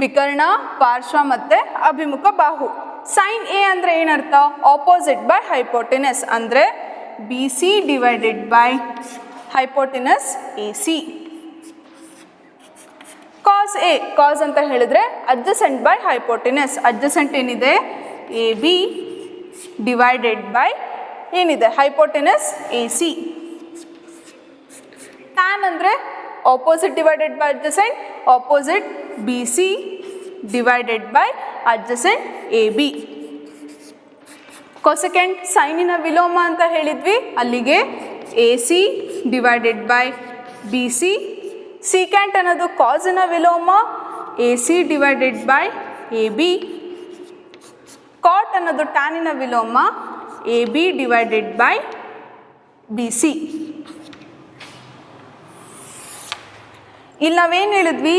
ವಿಕರ್ಣ, ಪಾರ್ಶ್ವ ಮತ್ತು ಅಭಿಮುಖ ಬಾಹು. ಸೈನ್ ಎ ಅಂದರೆ ಏನರ್ಥ? ಆಪೋಸಿಟ್ ಬೈ ಹೈಪೋಟಿನಸ್ ಅಂದರೆ B C divided by hypotenuse A C. Cos A, cos ಅಂತ ಹೇಳಿದ್ರೆ ಅಡ್ಜಸೆಂಟ್ ಬೈ ಹೈಪೋಟಿನಸ್. ಅಡ್ಜಸೆಂಟ್ ಏನಿದೆ? ಎ ಬಿ ಡಿವೈಡೆಡ್ ಬೈ ಏನಿದೆ? Hypotenuse A C. ಟ್ಯಾನ್ ಅಂದರೆ opposite divided by adjacent, opposite B C divided by adjacent A B. Cosecant ಸೈನಿನ ವಿಲೋಮ ಅಂತ ಹೇಳಿದ್ವಿ, ಅಲ್ಲಿಗೆ A C divided by B C. Secant ಅನ್ನೋದು ಕಾಸಿನ ವಿಲೋಮ, A C divided by A B. Cot ಅನ್ನೋದು ಟ್ಯಾನಿನ ವಿಲೋಮ, A B divided by B C. ಇಲ್ಲಿ ನಾವೇನು ಹೇಳಿದ್ವಿ?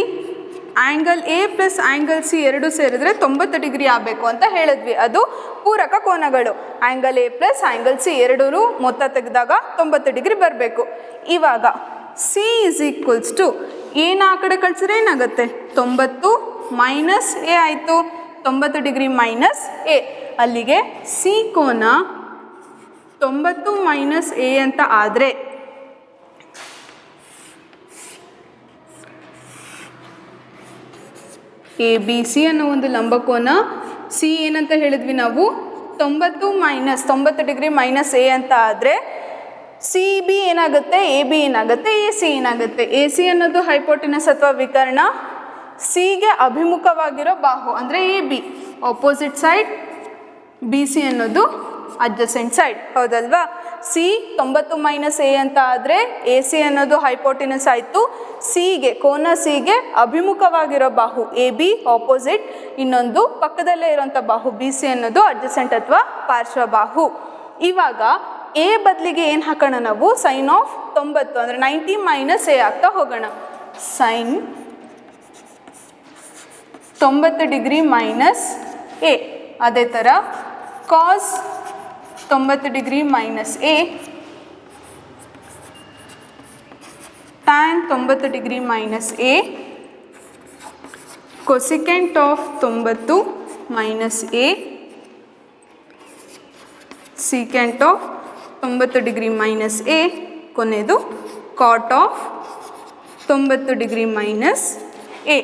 Angle A plus angle C ಎರಡು ಸೇರಿದ್ರೆ 90 ಡಿಗ್ರಿ ಆಗಬೇಕು ಅಂತ ಹೇಳಿದ್ವಿ. ಅದು ಪೂರಕ ಕೋನಗಳು. Angle A plus angle C ಎರಡೂ ಮೊತ್ತ ತೆಗೆದಾಗ 90 ಡಿಗ್ರಿ ಬರಬೇಕು. ಇವಾಗ ಸಿ ಇಸ್ ಈಕ್ವಲ್ಸ್ ಟು ಏನು ಆ ಕಡೆ ಕಳಿಸಿದ್ರೆ ಏನಾಗುತ್ತೆ? 90 ಮೈನಸ್ ಎ ಆಯಿತು. 90 ಡಿಗ್ರಿ ಮೈನಸ್ ಎ, ಅಲ್ಲಿಗೆ ಸಿ ಕೋನ 90 ಮೈನಸ್ ಎ ಅಂತ ಆದರೆ ಎ ಬಿ ಸಿ ಅನ್ನೋ ಒಂದು ಲಂಬಕೋನ. ಸಿ ಏನಂತ ಹೇಳಿದ್ವಿ ನಾವು? 90 ಡಿಗ್ರಿ ಮೈನಸ್ ಎ ಅಂತ ಆದರೆ ಸಿ ಬಿ ಏನಾಗುತ್ತೆ? ಎ ಬಿ ಏನಾಗುತ್ತೆ? ಎ ಸಿ ಏನಾಗುತ್ತೆ? ಎ ಸಿ ಅನ್ನೋದು ಹೈಪೋಟಿನಸ್ ಅಥವಾ ವಿಕರ್ಣ, ಸಿಗೆ ಅಭಿಮುಖವಾಗಿರೋ ಬಾಹು ಅಂದರೆ A B opposite side, B C ಅನ್ನೋದು ಅಡ್ಜಸೆಂಟ್ ಸೈಡ್. ಹೌದಲ್ವಾ? ಸಿ 90 ಮೈನಸ್ ಎ ಅಂತ ಆದರೆ ಎ ಸಿ ಅನ್ನೋದು ಹೈಪೋಟಿನಸ್ ಆಯಿತು. ಸಿಗೆ, ಕೋನ ಸಿಗೆ ಅಭಿಮುಖವಾಗಿರೋ ಬಾಹು ಎ ಬಿ ಆಪೋಸಿಟ್, ಇನ್ನೊಂದು ಪಕ್ಕದಲ್ಲೇ ಇರೋಂಥ ಬಾಹು ಬಿ ಸಿ ಅನ್ನೋದು ಅಡ್ಜಸೆಂಟ್ ಅಥವಾ ಪಾರ್ಶ್ವ ಬಾಹು. ಇವಾಗ ಎ ಬದಲಿಗೆ ಏನು ಹಾಕೋಣ ನಾವು? ಸೈನ್ ಆಫ್ 90 ಅಂದರೆ 90 ಮೈನಸ್ ಎ ಆಗ್ತಾ ಹೋಗೋಣ. Sine 90 degree minus A. ಅದೇ ಥರ cos 90 degree minus A, tan 90 degree minus A, cosecant of 90 minus A, secant of 90 degree minus A, ಕೊನೆಯದು cot of 90 degree minus A.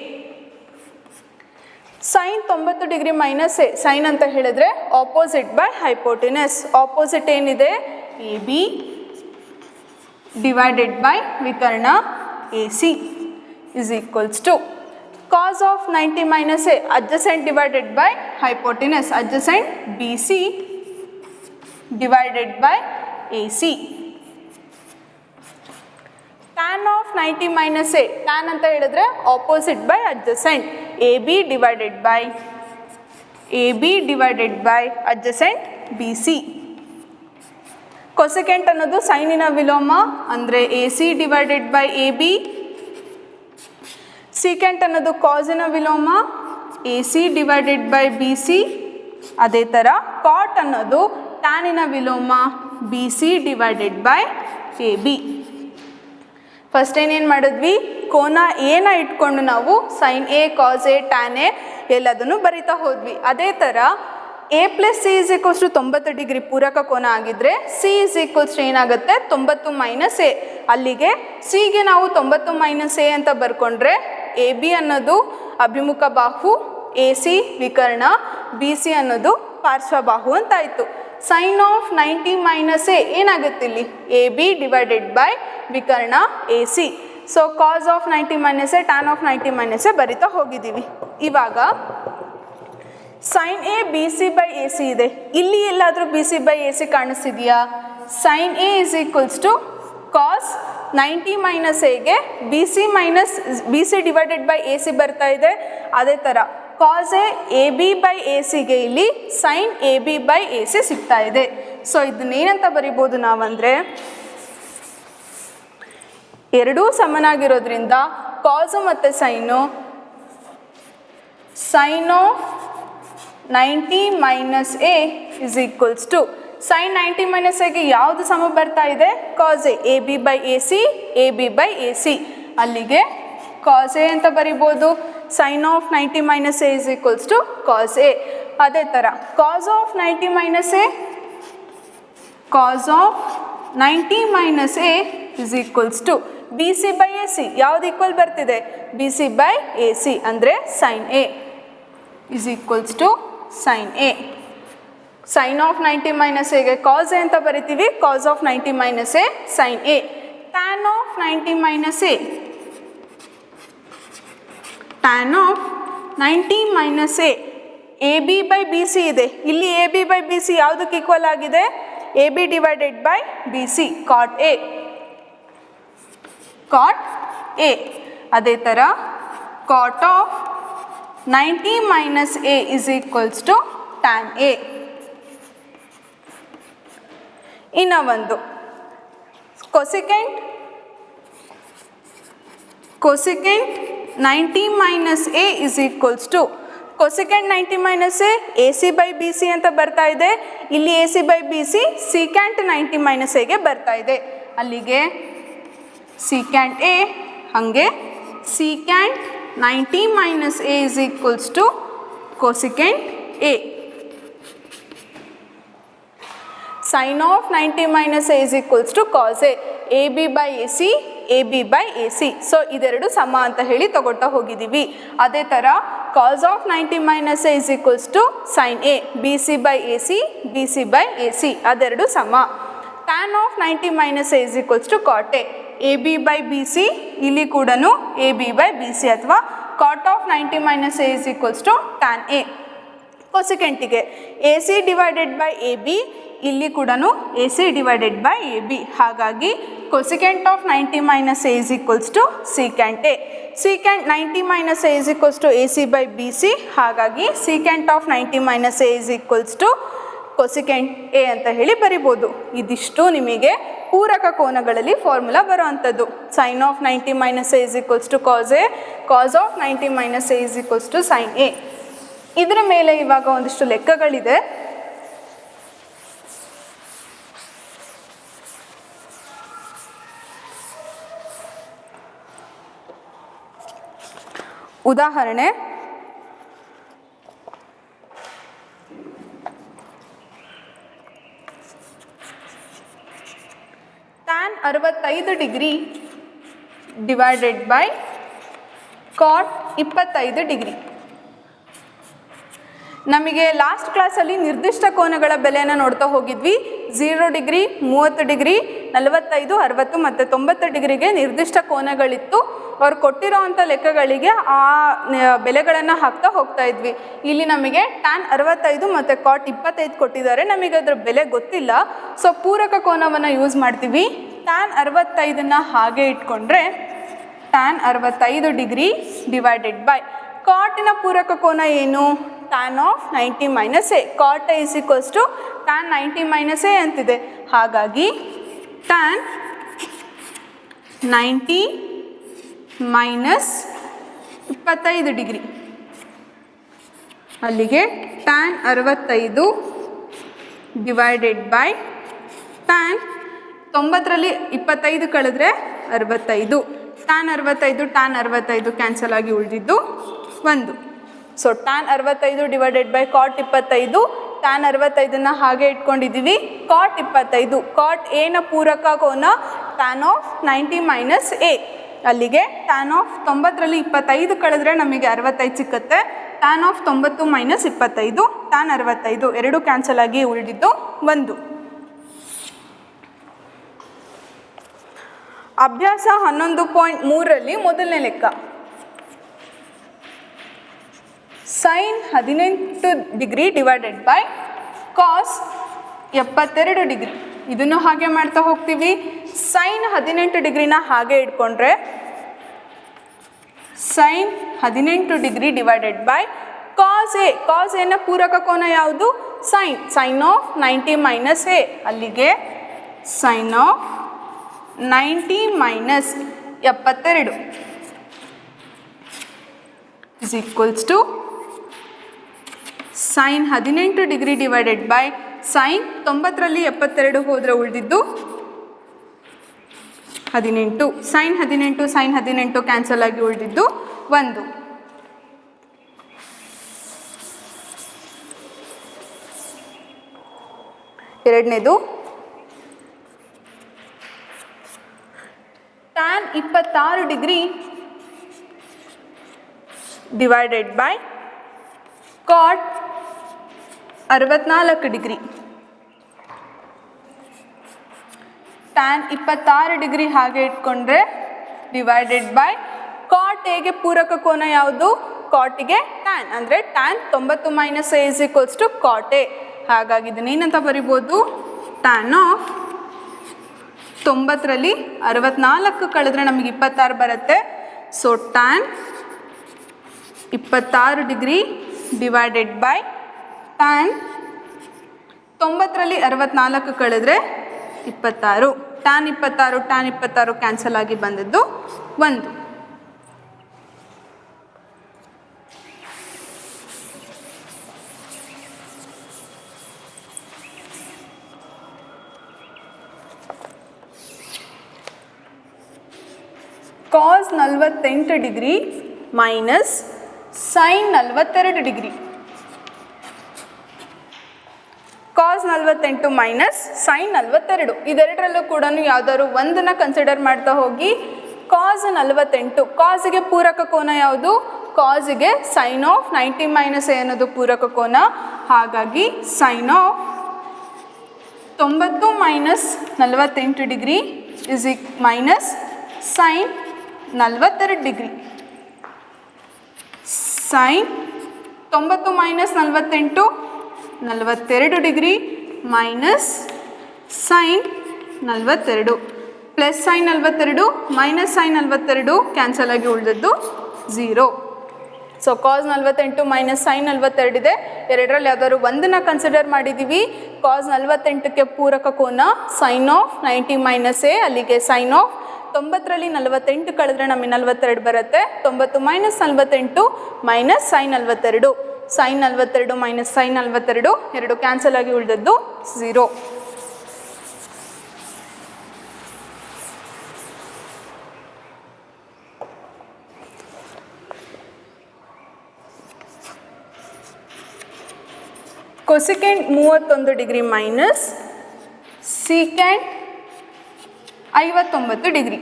Sine 90 degree minus A, sine ಅಂತ ಹೇಳಿದ್ರೆ opposite by hypotenuse. Opposite ಏನಿದೆ? A B divided by ವಿಕರ್ಣ A C is equals to cos of 90 minus A, adjacent divided by hypotenuse, adjacent B C divided by A C. Tan of 90 minus A, tan ಅಂತ ಹೇಳಿದ್ರೆ opposite by adjacent, A B divided by adjacent B C. Cosecant ಅನ್ನೋದು ಸೈನಿನ ವಿಲೋಮ ಅಂದರೆ A C divided by A B. Secant ಅನ್ನೋದು ಕಾಸಿನ ವಿಲೋಮ, A C divided by B C. ಅದೇ ಥರ ಕಾಟ್ ಅನ್ನೋದು ಟ್ಯಾನಿನ ವಿಲೋಮ, B C divided by A B. First ಏನೇನು ಮಾಡಿದ್ವಿ? ಕೋನ ಏನ ಇಟ್ಕೊಂಡು ನಾವು sign A, cos A, tan A ಎಲ್ಲದನ್ನು ಬರಿತಾ ಹೋದ್ವಿ. ಅದೇ ಥರ A plus C is equals to 90 degree ಪೂರಕ ಕೋನ ಆಗಿದ್ದರೆ ಸಿ ಇಸ್ ಈಕ್ವಲ್ಸ್ ಟು ಏನಾಗುತ್ತೆ? 90 ಮೈನಸ್ ಎ. ಅಲ್ಲಿಗೆ ಸಿಗೆ ನಾವು 90 ಮೈನಸ್ ಎ ಅಂತ ಬರ್ಕೊಂಡ್ರೆ ಎ ಬಿ ಅನ್ನೋದು ಅಭಿಮುಖ ಬಾಹು, ಎ ಸಿ ವಿಕರ್ಣ, ಬಿ ಸಿ ಅನ್ನೋದು ಪಾರ್ಶ್ವ ಬಾಹು ಅಂತಾಯಿತು. ಸೈನ್ ಆಫ್ 90 ಮೈನಸ್ ಎ ಏನಾಗುತ್ತೆ ಇಲ್ಲಿ? ಎ ಬಿ ಡಿವೈಡೆಡ್ ಬೈ ವಿಕರ್ಣ A C. So cos of 90 minus A, tan of 90 minus A ಬರಿತಾ ಹೋಗಿದ್ದೀವಿ. ಇವಾಗ sine A B C by A C ಇದೆ. ಇಲ್ಲಿ ಎಲ್ಲಾದರೂ B C by A C ಕಾಣಿಸ್ತಿದೆಯಾ? Sine A is equals to cos 90 minus ಎಗೆ B C divided by A C ಬರ್ತಾ ಇದೆ. ಅದೇ ಥರ cos A B by A ಸಿಗೆ ಇಲ್ಲಿ sine A B by A C ಸಿಗ್ತಾ ಇದೆ. ಸೊ ಇದನ್ನೇನಂತ ಬರಿಬೋದು ನಾವಂದರೆ, ಎರಡೂ ಸಮನಾಗಿರೋದ್ರಿಂದ ಕಾಸು ಮತ್ತು sine of 90 minus A is equals to sine 90 minus ಎಗೆ ಯಾವುದು ಸಮ ಬರ್ತಾ ಇದೆ? Cos A B by A C, A B by A C. ಅಲ್ಲಿಗೆ ಕಾಸ್ ಎ ಅಂತ ಬರಿಬೋದು. Sine of 90 minus A is equals to cos A. ಅದೇ ಥರ cos of 90 minus A, cos of 90 minus A is equals to B C by A C. ಯಾವ್ದು equal ಬರ್ತಿದೆ? B C by A C ಅಂದರೆ sine A is equals to sine A. Sine of 90 minus ಎಗೆ cos A ಅಂತ ಬರಿತೀವಿ. Cos of 90 minus A sine A. Tan of 90 minus A, tan of 90 minus A B by B C ಇದೆ. ಇಲ್ಲಿ A B by B C ಯಾವುದಕ್ಕೆ equal ಆಗಿದೆ? A B divided by B C, cot A, cot A. ಅದೇ ಥರ cot of 90 minus A is equals to tan A. ಇನ್ನು ಒಂದು cosecant 90 minus A is equals to cosecant 90 minus A C by B C ಅಂತ ಬರ್ತಾ ಇದೆ. ಇಲ್ಲಿ A C by B C secant 90 minus ಎಗೆ ಬರ್ತಾ ಇದೆ. ಅಲ್ಲಿಗೆ ಸಿಕ್ಯಾಂಟ್ ಎ, ಹಾಗೆ secant 90 minus A is equals to cosecant A. Sine of 90 minus A is equals to cos A B by A C, A B by A C. So ಇದೆರಡು ಸಮ ಅಂತ ಹೇಳಿ ತಗೊಳ್ತಾ ಹೋಗಿದ್ದೀವಿ. ಅದೇ ಥರ cos of 90 minus A is equals to sine A, B C by A C, B C by A C ಅದೆರಡು ಸಮ. Tan of 90 minus A is equals to cot A B by B C, ಇಲ್ಲಿ ಕೂಡ A B by B C, ಅಥವಾ cot of 90 minus A is equals to tan A. ಕೊಸಿಕೆಂಟಿಗೆ A C divided by A B, ಇಲ್ಲಿ ಕೂಡ A C divided by A B. ಹಾಗಾಗಿ cosecant of 90 minus A is equals to secant A. Secant 90 minus A is equals to A C by B C. ಹಾಗಾಗಿ secant of 90 minus A is equals to cosecant A ಅಂತ ಹೇಳಿ ಬರಿಬೋದು. ಇದಿಷ್ಟು ನಿಮಗೆ ಪೂರಕ ಕೋನಗಳಲ್ಲಿ formula ಬರೋವಂಥದ್ದು. Sine of 90 minus A is equals to cos A, cos of 90 minus A is equals to sine A. ಇದರ ಮೇಲೆ ಇವಾಗ ಒಂದಿಷ್ಟು ಲೆಕ್ಕಗಳಿದೆ. ಉದಾಹರಣೆ, tan 65 degree divided by cot 25 degree. ನಮಗೆ ಲಾಸ್ಟ್ ಕ್ಲಾಸಲ್ಲಿ ನಿರ್ದಿಷ್ಟ ಕೋನಗಳ ಬೆಲೆಯನ್ನು ನೋಡ್ತಾ ಹೋಗಿದ್ವಿ. 0 ಡಿಗ್ರಿ, 30 ಡಿಗ್ರಿ, 45, 60 ಮತ್ತು 90 ಡಿಗ್ರಿಗೆ ನಿರ್ದಿಷ್ಟ ಕೋನಗಳಿತ್ತು. ಅವ್ರು ಕೊಟ್ಟಿರೋ ಅಂಥ ಲೆಕ್ಕಗಳಿಗೆ ಆ ಬೆಲೆಗಳನ್ನು ಹಾಕ್ತಾ ಹೋಗ್ತಾ ಇದ್ವಿ. ಇಲ್ಲಿ ನಮಗೆ ಟ್ಯಾನ್ 65 ಮತ್ತು ಕಾಟ್ 25 ಕೊಟ್ಟಿದ್ದಾರೆ. ನಮಗೆ ಅದರ ಬೆಲೆ ಗೊತ್ತಿಲ್ಲ. ಸೊ ಪೂರಕ ಕೋನವನ್ನು ಯೂಸ್ ಮಾಡ್ತೀವಿ. ಟ್ಯಾನ್ 65ನ್ನು ಹಾಗೆ ಇಟ್ಕೊಂಡ್ರೆ ಟ್ಯಾನ್ 65 ಡಿಗ್ರಿ ಡಿವೈಡೆಡ್ ಬೈ ಕಾಟಿನ ಪೂರಕ ಕೋನ ಏನು? Tan of 90 minus A. Cot is equals to tan 90 minus A ಅಂತಿದೆ. ಹಾಗಾಗಿ ಟ್ಯಾನ್ 90 ಮೈನಸ್ 25 ಡಿಗ್ರಿ. ಅಲ್ಲಿಗೆ ಟ್ಯಾನ್ 65 ಡಿವೈಡೆಡ್ ಬೈ ಟ್ಯಾನ್ 90ರಲ್ಲಿ 25 ಕಳೆದ್ರೆ 65. ಟ್ಯಾನ್ 65 ಕ್ಯಾನ್ಸಲ್ ಆಗಿ ಉಳಿದಿದ್ದು 1. So tan 65 divided by cot 25. Tan 65ನ್ನು ಹಾಗೆ ಇಟ್ಕೊಂಡಿದ್ದೀವಿ. ಕಾಟ್ 25, ಕಾಟ್ ಎನ ಪೂರಕ ಕೋನ ಟ್ಯಾನ್ ಆಫ್ 90 ಮೈನಸ್ ಎ. ಅಲ್ಲಿಗೆ ಟ್ಯಾನ್ ಆಫ್ 90ರಲ್ಲಿ 25 ಕಳೆದ್ರೆ ನಮಗೆ 65 ಸಿಕ್ಕತ್ತೆ. ಟ್ಯಾನ್ ಆಫ್ 90 ಮೈನಸ್ 25, ಟ್ಯಾನ್ 65 ಎರಡು ಕ್ಯಾನ್ಸಲ್ ಆಗಿ ಉಳಿದಿದ್ದು 1. ಅಭ್ಯಾಸ 11.3ರಲ್ಲಿ ಮೊದಲನೇ ಲೆಕ್ಕ. Sine 18 degree divided by cos 72 degree. ಇದನ್ನು ಹಾಗೆ ಮಾಡ್ತಾ ಹೋಗ್ತೀವಿ. ಸೈನ್ 18 ಡಿಗ್ರಿನ ಹಾಗೆ ಇಟ್ಕೊಂಡ್ರೆ sine 18 degree divided by cos A. Cos ಎನ ಪೂರಕ ಕೋನ ಯಾವುದು? Sine of 90 minus A. ಅಲ್ಲಿಗೆ sine of 90 minus 72 is equals to sine 18 degree divided by sine 90ರಲ್ಲಿ 72 ಹೋದರೆ ಉಳಿದಿದ್ದು 18. ಸೈನ್ 18 ಕ್ಯಾನ್ಸಲ್ ಆಗಿ ಉಳಿದಿದ್ದು 1. ಎರಡನೇದು tan 26 degree divided by cot 64 degree. Tan 26 degree ಹಾಗೆ ಇಟ್ಕೊಂಡ್ರೆ ಡಿವೈಡೆಡ್ ಬೈ ಕಾಟ್ ಎಗೆ ಪೂರಕ ಕೋನ ಯಾವುದು? ಕಾಟಿಗೆ ಟ್ಯಾನ್, ಅಂದರೆ tan 90 minus A is equals to cot A. ಹಾಗಾಗಿ ಇದನ್ನೇನಂತ ಬರಿಬೋದು? ಟ್ಯಾನ್ ಆಫ್ 90ರಲ್ಲಿ 64 ಕಳೆದ್ರೆ ನಮಗೆ 26 ಬರುತ್ತೆ. So tan 26 degree divided by tan 90ರಲ್ಲಿ 64 ಕಳೆದ್ರೆ 26. ಟ್ಯಾನ್ 26 ಕ್ಯಾನ್ಸಲ್ ಆಗಿ ಬಂದದ್ದು 1. Cos 48 degree minus sine 42 degree. Cos 48 minus sine 42, ಇದೆರಡರಲ್ಲೂ ಕೂಡ ಯಾವುದಾದ್ರು ಒಂದನ್ನು ಕನ್ಸಿಡರ್ ಮಾಡ್ತಾ ಹೋಗಿ. ಕಾಸ್ 48, ಕಾಸಿಗೆ ಪೂರಕ ಕೋನ ಯಾವುದು? ಕಾಸಿಗೆ ಸೈನ್ ಆಫ್ 90 ಮೈನಸ್ ಎ ಅನ್ನೋದು ಪೂರಕ ಕೋನ. ಹಾಗಾಗಿ sine of 90 minus 48 degree is minus sine 42 degree. Sine 90 minus 48 42 degree minus sine 42 plus sine 42 minus sine 42 cancel ಆಗಿ ಉಳಿದದ್ದು 0. ಸೊ ಕಾಸ್ 48 ಮೈನಸ್ ಸೈನ್ 42 ಇದೆ. ಎರಡರಲ್ಲಿ ಯಾವ್ದಾದ್ರು ಒಂದನ್ನು ಕನ್ಸಿಡರ್ ಮಾಡಿದ್ದೀವಿ. ಕಾಸ್ 48ಕ್ಕೆ ಪೂರಕ ಕೋನ ಸೈನ್ ಆಫ್ 90 ಮೈನಸ್ ಎ. ಅಲ್ಲಿಗೆ ಸೈನ್ ಆಫ್ 90ರಲ್ಲಿ 48 ಕಳೆದ್ರೆ ನಮಗೆ 42 ಬರುತ್ತೆ. 90 minus 48 minus sine 42. Sine 42 minus sine 42 ಎರಡು ಕ್ಯಾನ್ಸಲ್ ಆಗಿ ಉಳಿದದ್ದು 0. Cosecant 31 degree minus secant 59 degree.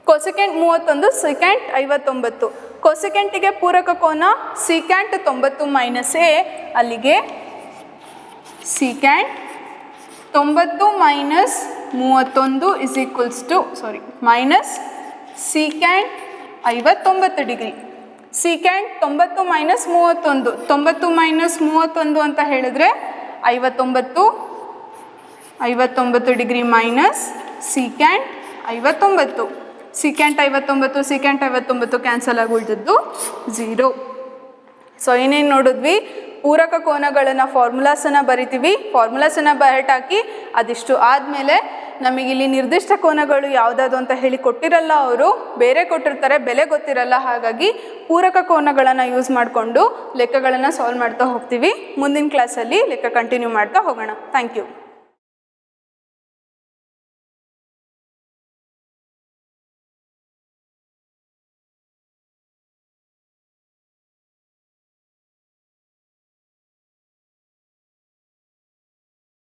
Cosecant 31, secant 59. ಕೊಸಿಕೆಂಟಿಗೆ ಪೂರಕ ಕೋನ ಸೀಕ್ಯಾಂಟ್ 90 ಮೈನಸ್ ಎ. ಅಲ್ಲಿಗೆ secant 90 minus 31 is equals to minus secant 59 degree. Secant 90 minus 31, 90 minus 31 ಅಂತ ಹೇಳಿದ್ರೆ 59 degree minus secant 59. Secant 59 cancel ಆಗಿ ಉಳಿದದ್ದು 0. ಸೊ ಏನೇನು ನೋಡಿದ್ವಿ? ಪೂರಕ ಕೋನಗಳನ್ನು ಫಾರ್ಮುಲಾಸನ್ನು ಬರಿತೀವಿ. ಫಾರ್ಮುಲಾಸನ್ನು ಬರಟಾಕಿ ಅದಿಷ್ಟು ಆದಮೇಲೆ ನಮಗಿಲ್ಲಿ ನಿರ್ದಿಷ್ಟ ಕೋನಗಳು ಯಾವುದಾದ್ರು ಅಂತ ಹೇಳಿ ಕೊಟ್ಟಿರಲ್ಲ, ಅವರು ಬೇರೆ ಕೊಟ್ಟಿರ್ತಾರೆ, ಬೆಲೆ ಗೊತ್ತಿರಲ್ಲ. ಹಾಗಾಗಿ ಪೂರಕ ಕೋನಗಳನ್ನು ಯೂಸ್ ಮಾಡಿಕೊಂಡು ಲೆಕ್ಕಗಳನ್ನು ಸಾಲ್ವ್ ಮಾಡ್ತಾ ಹೋಗ್ತೀವಿ. ಮುಂದಿನ ಕ್ಲಾಸಲ್ಲಿ ಲೆಕ್ಕ ಕಂಟಿನ್ಯೂ ಮಾಡ್ತಾ ಹೋಗೋಣ. Thank you.